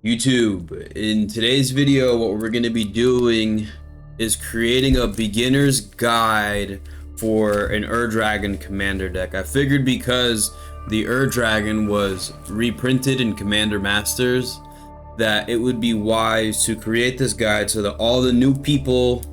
YouTube. In today's video, what we're going to be doing is creating a beginner's guide for an Dragon commander deck. I figured because the Dragon was reprinted in Commander Masters that it would be wise to create this guide so that all the new people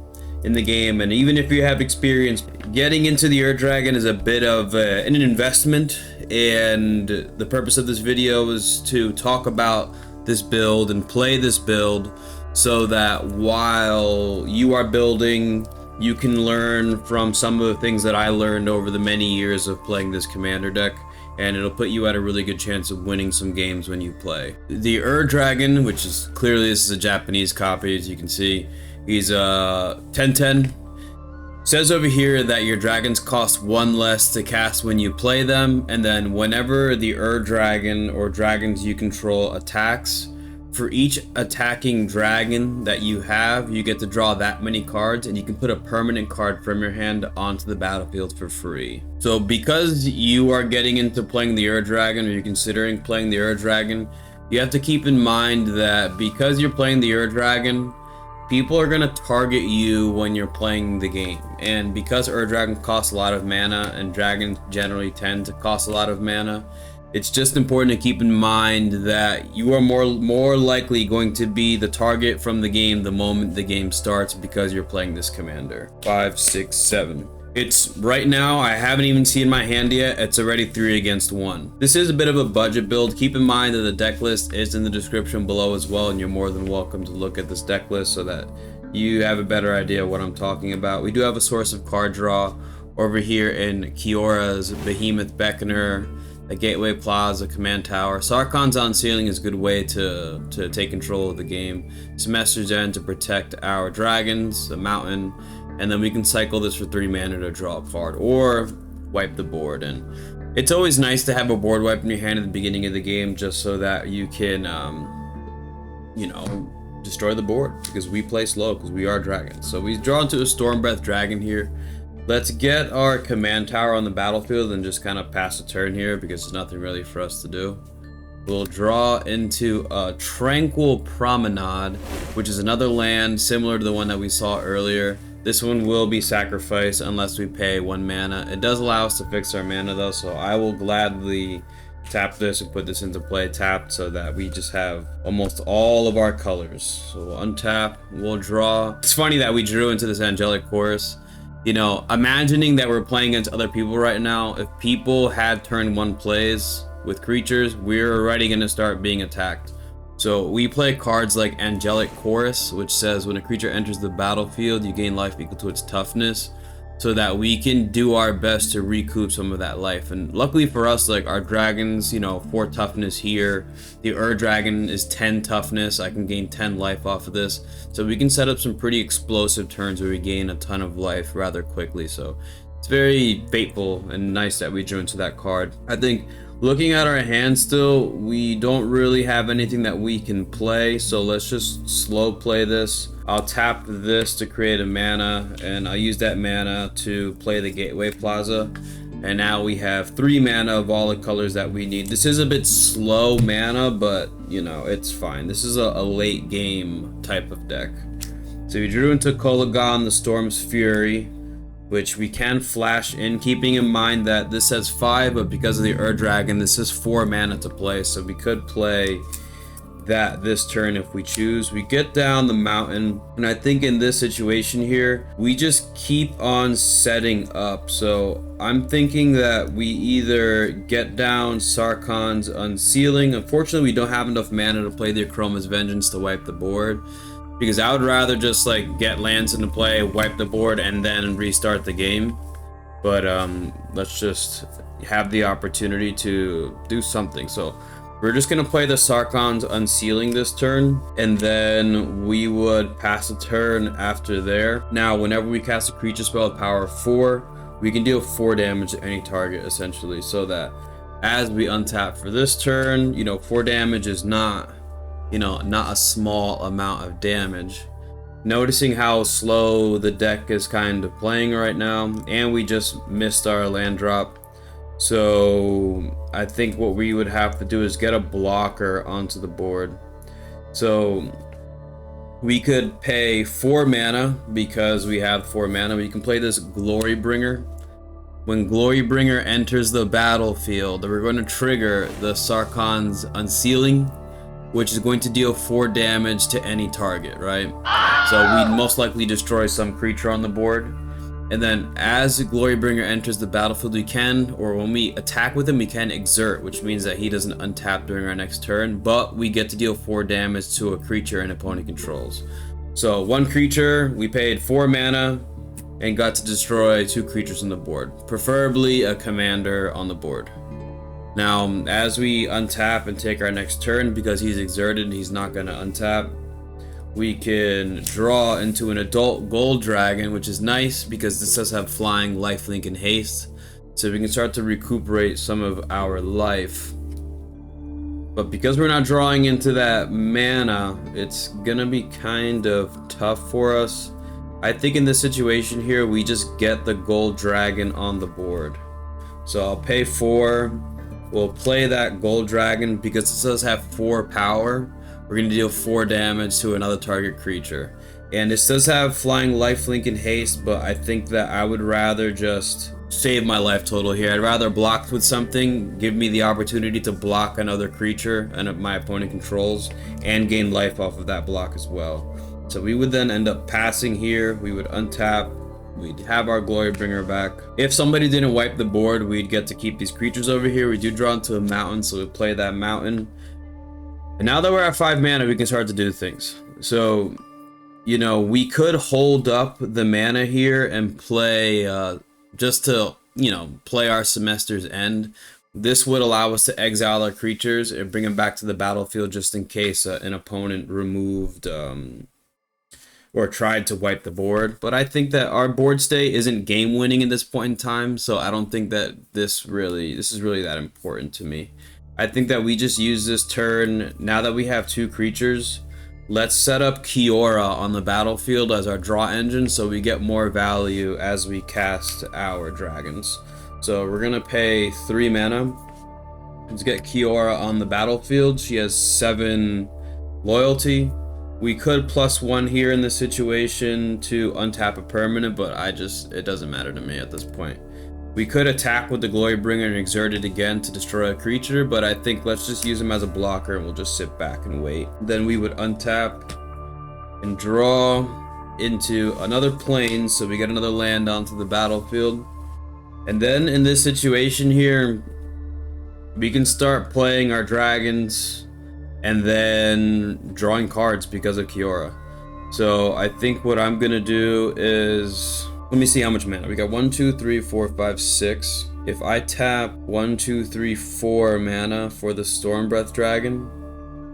in the game, and even if you have experience, getting into the Dragon is a bit of an investment, and the purpose of this video is to talk about this build and play this build so that while you are building, you can learn from some of the things that I learned over the many years of playing this commander deck, and it'll put you at a really good chance of winning some games when you play. The Dragon, which is clearly, this is a Japanese copy, as you can see, he's a 10/10. Says over here that your dragons cost one less to cast when you play them, and then whenever the Dragon or dragons you control attacks, for each attacking dragon that you have, you get to draw that many cards, and you can put a permanent card from your hand onto the battlefield for free. So because you are getting into playing the Dragon, or you're considering playing the Dragon, you have to keep in mind that because you're playing the Dragon, people are going to target you when you're playing the game, and because Dragon costs a lot of mana and dragons generally tend to cost a lot of mana, it's just important to keep in mind that you are more likely going to be the target from the game the moment the game starts because you're playing this commander. 5, 6, 7. It's right now, I haven't even seen my hand yet, it's already 3 against 1. This is a bit of a budget build. Keep in mind that the deck list is in the description below as well, and you're more than welcome to look at this deck list so that you have a better idea of what I'm talking about. We do have a source of card draw over here in Kiora's Behemoth Beckoner, a Gateway Plaza, Command Tower. Sarkhan's Unsealing is a good way to take control of the game. Semester's End to protect our dragons, the mountain, and then we can cycle this for 3 mana to draw a card or wipe the board. And it's always nice to have a board wipe in your hand at the beginning of the game just so that you can destroy the board, because we play slow because we are dragons. So we draw into a Storm Breath Dragon here. Let's get our command tower on the battlefield and just kind of pass a turn here because there's nothing really for us to do. We'll draw into a Tranquil Promenade, which is another land similar to the one that we saw earlier. This one will be sacrificed unless we pay 1 mana. It does allow us to fix our mana though, so I will gladly tap this and put this into play tapped so that we just have almost all of our colors. So we'll untap, we'll draw. It's funny that we drew into this Angelic Chorus. You know, imagining that we're playing against other people right now, if people had turn 1 plays with creatures, we're already going to start being attacked. So we play cards like Angelic Chorus, which says when a creature enters the battlefield, you gain life equal to its toughness, so that we can do our best to recoup some of that life. And luckily for us, like our dragons, 4 toughness here. The Dragon is 10 toughness. I can gain 10 life off of this. So we can set up some pretty explosive turns where we gain a ton of life rather quickly. So it's very fateful and nice that we drew into that card. I think looking at our hand still, we don't really have anything that we can play. So let's just slow play this. I'll tap this to create a mana, and I'll use that mana to play the Gateway Plaza. And now we have 3 mana of all the colors that we need. This is a bit slow mana, but it's fine. This is a late game type of deck. So we drew into Kolagon, the Storm's Fury, which we can flash in, keeping in mind that this says 5, but because of the Dragon, this is 4 mana to play. So we could play that this turn if we choose. We get down the mountain, and I think in this situation here, we just keep on setting up. So I'm thinking that we either get down Sarkhan's Unsealing. Unfortunately, we don't have enough mana to play the Chroma's Vengeance to wipe the board, because I would rather just like get lands into play, wipe the board, and then restart the game. But let's just have the opportunity to do something. So we're just gonna play the Sarkhan's Unsealing this turn, and then we would pass a turn after there. Now, whenever we cast a creature spell with power 4, we can deal 4 damage to any target, essentially, so that as we untap for this turn, 4 damage is not a small amount of damage. Noticing how slow the deck is kind of playing right now, and we just missed our land drop. So I think what we would have to do is get a blocker onto the board. So we could pay 4 mana because we have 4 mana. We can play this Glory Bringer. When Glory Bringer enters the battlefield, we're going to trigger the Sarkhan's Unsealing, which is going to deal 4 damage to any target, right? So we'd most likely destroy some creature on the board. And then as Glory Bringer enters the battlefield, we can, or when we attack with him, we can exert, which means that he doesn't untap during our next turn, but we get to deal 4 damage to a creature an opponent controls. So 1 creature, we paid 4 mana, and got to destroy 2 creatures on the board, preferably a commander on the board. Now, as we untap and take our next turn, because he's exerted, he's not going to untap, we can draw into an adult gold dragon, which is nice because this does have flying, lifelink, and haste, so we can start to recuperate some of our life. But because we're not drawing into that mana, it's gonna be kind of tough for us. I think in this situation here, we just get the gold dragon on the board. So I'll pay 4, we'll play that gold dragon because this does have 4 power. We're going to deal 4 damage to another target creature. And this does have flying, lifelink, and haste, but I think that I would rather just save my life total here. I'd rather block with something, give me the opportunity to block another creature and my opponent controls, and gain life off of that block as well. So we would then end up passing here, we would untap, we'd have our Glory Bringer back. If somebody didn't wipe the board, we'd get to keep these creatures over here. We do draw into a mountain, so we play that mountain. And now that we're at 5 mana, we can start to do things. So, you know, we could hold up the mana here and play, just to, you know, play our Semester's End. This would allow us to exile our creatures and bring them back to the battlefield just in case an opponent removed, or tried to wipe the board. But I think that our board state isn't game winning at this point in time, so I don't think that this is really that important to me. I think that we just use this turn, now that we have 2 creatures, let's set up Kiora on the battlefield as our draw engine so we get more value as we cast our dragons. So we're gonna pay 3 mana. Let's get Kiora on the battlefield. She has 7 loyalty. We could +1 here in this situation to untap a permanent, but it doesn't matter to me at this point. We could attack with the Glory Bringer and exert it again to destroy a creature, but I think let's just use him as a blocker and we'll just sit back and wait. Then we would untap and draw into another plane, so we get another land onto the battlefield. And then in this situation here, we can start playing our dragons and then drawing cards because of Kiora. So I think what I'm gonna do is, let me see how much mana. We got 1, 2, 3, 4, 5, 6. If I tap 1, 2, 3, 4 mana for the Stormbreath Dragon,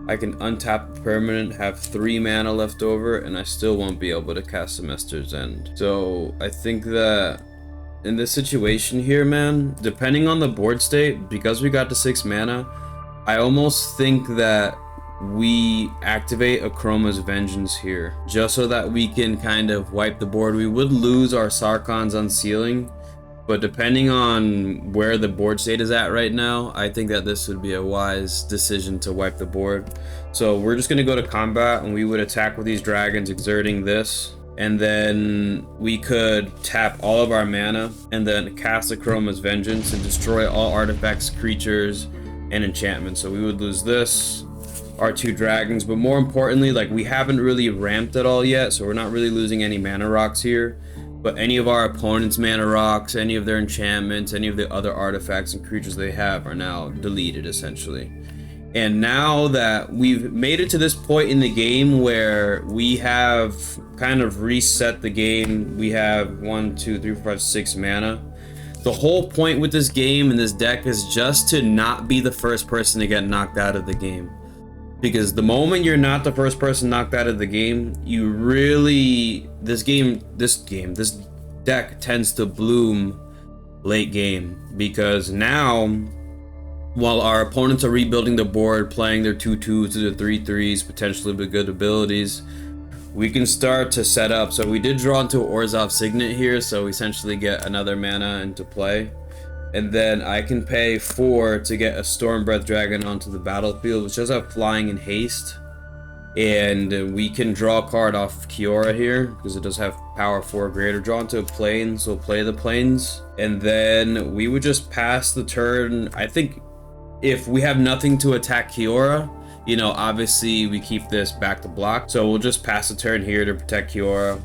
I can untap the permanent, have 3 mana left over, and I still won't be able to cast Semester's End. So I think that in this situation here, man, depending on the board state, because we got to 6 mana, I almost think that we activate Akroma's Vengeance here, just so that we can kind of wipe the board. We would lose our Sarkhan's Unsealing, but depending on where the board state is at right now, I think that this would be a wise decision to wipe the board. So we're just going to go to combat, and we would attack with these dragons, exerting this, and then we could tap all of our mana, and then cast Akroma's Vengeance and destroy all artifacts, creatures, and enchantments. So we would lose this, our 2 dragons, but more importantly, like, we haven't really ramped at all yet, so we're not really losing any mana rocks here, but any of our opponent's mana rocks, any of their enchantments, any of the other artifacts and creatures they have are now deleted essentially. And now that we've made it to this point in the game where we have kind of reset the game, we have 1, 2, 3, 4, 5, 6 mana. The whole point with this game and this deck is just to not be the first person to get knocked out of the game. Because the moment you're not the first person knocked out of the game, you really, this deck tends to bloom late game. Because now, while our opponents are rebuilding the board, playing their 2/2s to their 3/3s, potentially with good abilities, we can start to set up. So we did draw into Orzhov Signet here, so we essentially get another mana into play. And then I can pay 4 to get a Stormbreath Dragon onto the battlefield, which does have flying and haste. And we can draw a card off Kiora here because it does have power 4 greater. Draw into a plane, so play the planes. And then we would just pass the turn. I think if we have nothing to attack Kiora, you know, obviously we keep this back to block. So we'll just pass the turn here to protect Kiora.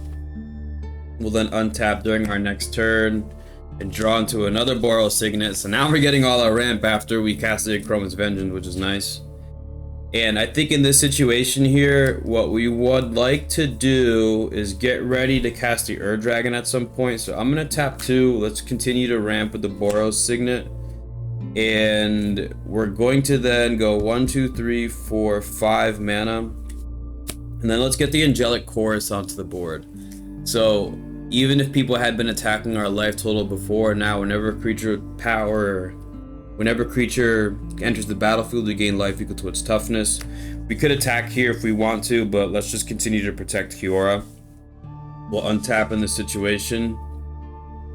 We'll then untap during our next turn and draw into another Boros Signet. So now we're getting all our ramp after we casted Chroma's Vengeance, which is nice. And I think in this situation here, what we would like to do is get ready to cast the Ur Dragon at some point. So I'm going to tap 2. Let's continue to ramp with the Boros Signet. And we're going to then go 1, 2, 3, 4, 5 mana. And then let's get the Angelic Chorus onto the board. So even if people had been attacking our life total before, now whenever creature enters the battlefield, we gain life equal to its toughness. We could attack here if we want to, but let's just continue to protect Kiora. We'll untap in this situation.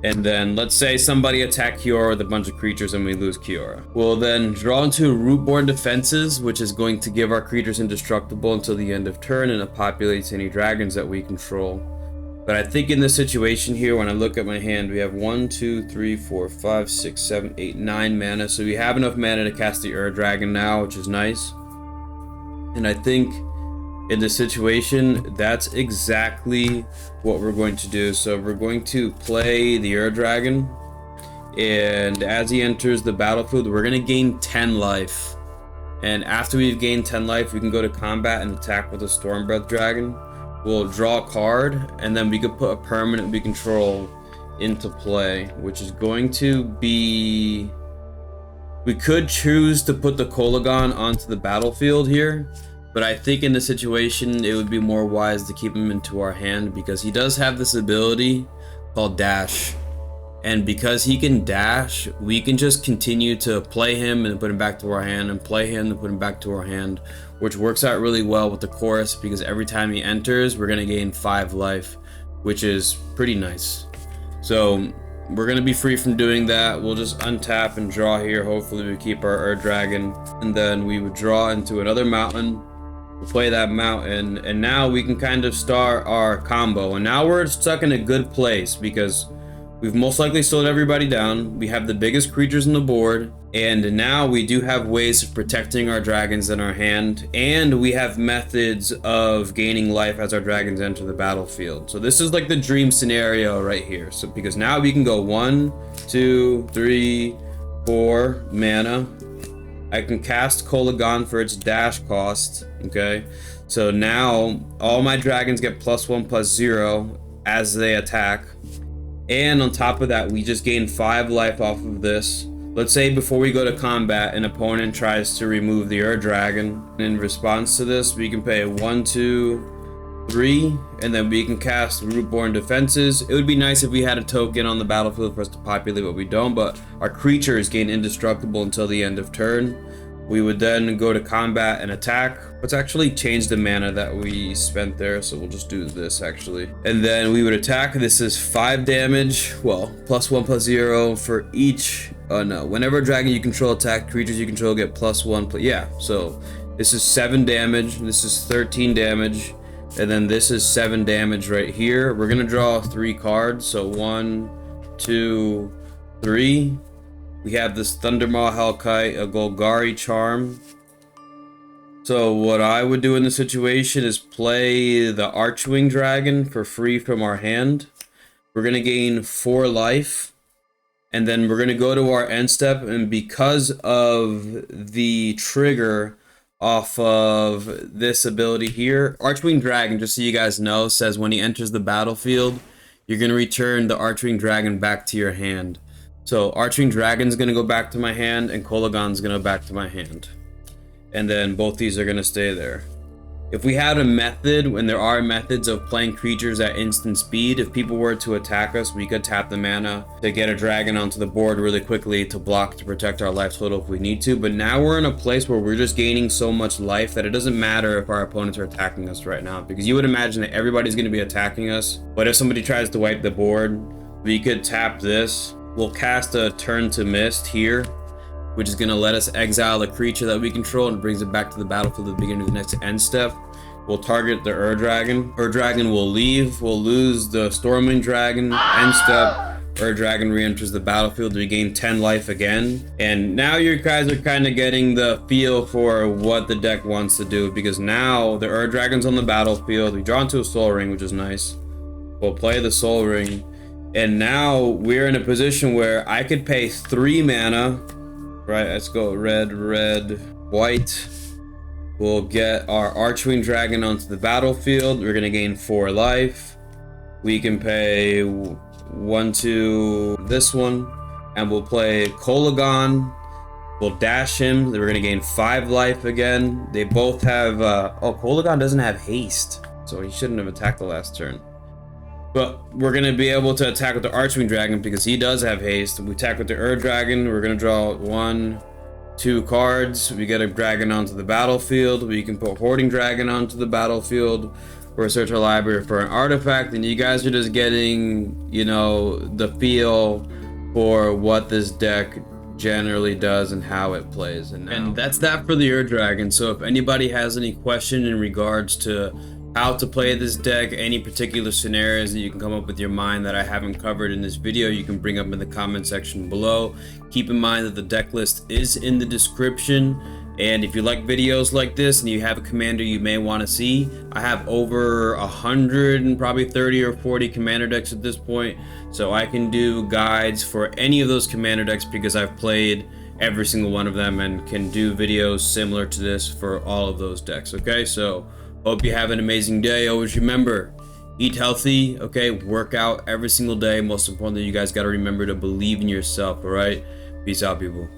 And then let's say somebody attack Kiora with a bunch of creatures and we lose Kiora. We'll then draw into Rootborn Defenses, which is going to give our creatures indestructible until the end of turn, and it populates any dragons that we control. But I think in this situation here, when I look at my hand, we have 1, 2, 3, 4, 5, 6, 7, 8, 9 mana. So we have enough mana to cast the Ur Dragon now, which is nice. And I think in this situation, that's exactly what we're going to do. So we're going to play the Ur Dragon. And as he enters the battlefield, we're going to gain 10 life. And after we've gained 10 life, we can go to combat and attack with a Stormbreath Dragon. We'll draw a card, and then we could put a permanent we control into play, which is going to be... We could choose to put the Kolagon onto the battlefield here, but I think in this situation, it would be more wise to keep him into our hand because he does have this ability called Dash. And because he can dash, we can just continue to play him and put him back to our hand, and play him and put him back to our hand, which works out really well with the chorus because every time he enters, we're going to gain 5 life, which is pretty nice. So we're going to be free from doing that. We'll just untap and draw here. Hopefully we keep our Ur Dragon, and then we would draw into another mountain. We'll play that mountain, and now we can kind of start our combo. And now we're stuck in a good place because we've most likely slowed everybody down. We have the biggest creatures on the board, and now we do have ways of protecting our dragons in our hand, and we have methods of gaining life as our dragons enter the battlefield. So this is like the dream scenario right here. So because now we can go 1, 2, 3, 4 mana. I can cast Kolagon for its dash cost. Okay, so now all my dragons get +1/+0 as they attack. And on top of that, we just gain 5 life off of this. Let's say before we go to combat, an opponent tries to remove the Ur Dragon. In response to this, we can pay 1, 2, 3, and then we can cast Rootborn Defenses. It would be nice if we had a token on the battlefield for us to populate, but we don't. But our creatures gain indestructible until the end of turn. We would then go to combat and attack. Let's actually change the mana that we spent there, so we'll just do this actually. And then we would attack. This is 5 damage. Well, +1/+0 for each. No, whenever a dragon you control attack, creatures you control get +1. Yeah, so this is 7 damage. This is 13 damage. And then this is 7 damage right here. We're gonna draw 3 cards. So 1, 2, 3. We have this Thundermaw Hellkite, a Golgari Charm. So what I would do in this situation is play the Archwing Dragon for free from our hand. We're going to gain 4 life. And then we're going to go to our end step. And because of the trigger off of this ability here, Archwing Dragon, just so you guys know, says when he enters the battlefield, you're going to return the Archwing Dragon back to your hand. So Archwing Dragon's gonna go back to my hand, and Kolagon's gonna go back to my hand. And then both these are gonna stay there. If we had a method, when there are methods of playing creatures at instant speed, if people were to attack us, we could tap the mana to get a dragon onto the board really quickly to block, to protect our life total if we need to. But now we're in a place where we're just gaining so much life that it doesn't matter if our opponents are attacking us right now, because you would imagine that everybody's gonna be attacking us. But if somebody tries to wipe the board, we could tap this. We'll cast a Turn to Mist here, which is going to let us exile a creature that we control and brings it back to the battlefield at the beginning of the next end step. We'll target the Ur-Dragon. Ur-Dragon will leave. We'll lose the Stormwind Dragon. End step. Ur-Dragon re-enters the battlefield. We gain 10 life again. And now you guys are kind of getting the feel for what the deck wants to do, because now the Ur-Dragon's on the battlefield. We draw into a Soul Ring, which is nice. We'll play the Soul Ring. And now we're in a position where I could pay 3 mana. Right, let's go red, white. We'll get our Archwing Dragon onto the battlefield. We're gonna gain 4 life. We can pay 1 to this one, and we'll play Kolagon. We'll dash him. We're gonna gain 5 life again. They both have oh, Kolagon doesn't have haste, so he shouldn't have attacked the last turn. But we're gonna be able to attack with the Archwing Dragon because he does have haste. We attack with the Ur-Dragon. We're gonna draw 1, 2 cards. We get a dragon onto the battlefield. We can put Hoarding Dragon onto the battlefield, or search our library for an artifact. And you guys are just getting, you know, the feel for what this deck generally does and how it plays. And that's that for the Ur-Dragon. So if anybody has any question in regards to how to play this deck, any particular scenarios that you can come up with your mind that I haven't covered in this video, you can bring up in the comment section below. Keep in mind that the deck list is in the description. And if you like videos like this and you have a commander you may want to see, I have over 100 and probably 30 or 40 commander decks at this point. So I can do guides for any of those commander decks because I've played every single one of them and can do videos similar to this for all of those decks. Okay, so hope you have an amazing day. Always remember, eat healthy, okay? Work out every single day. Most importantly, you guys got to remember to believe in yourself, all right? Peace out, people.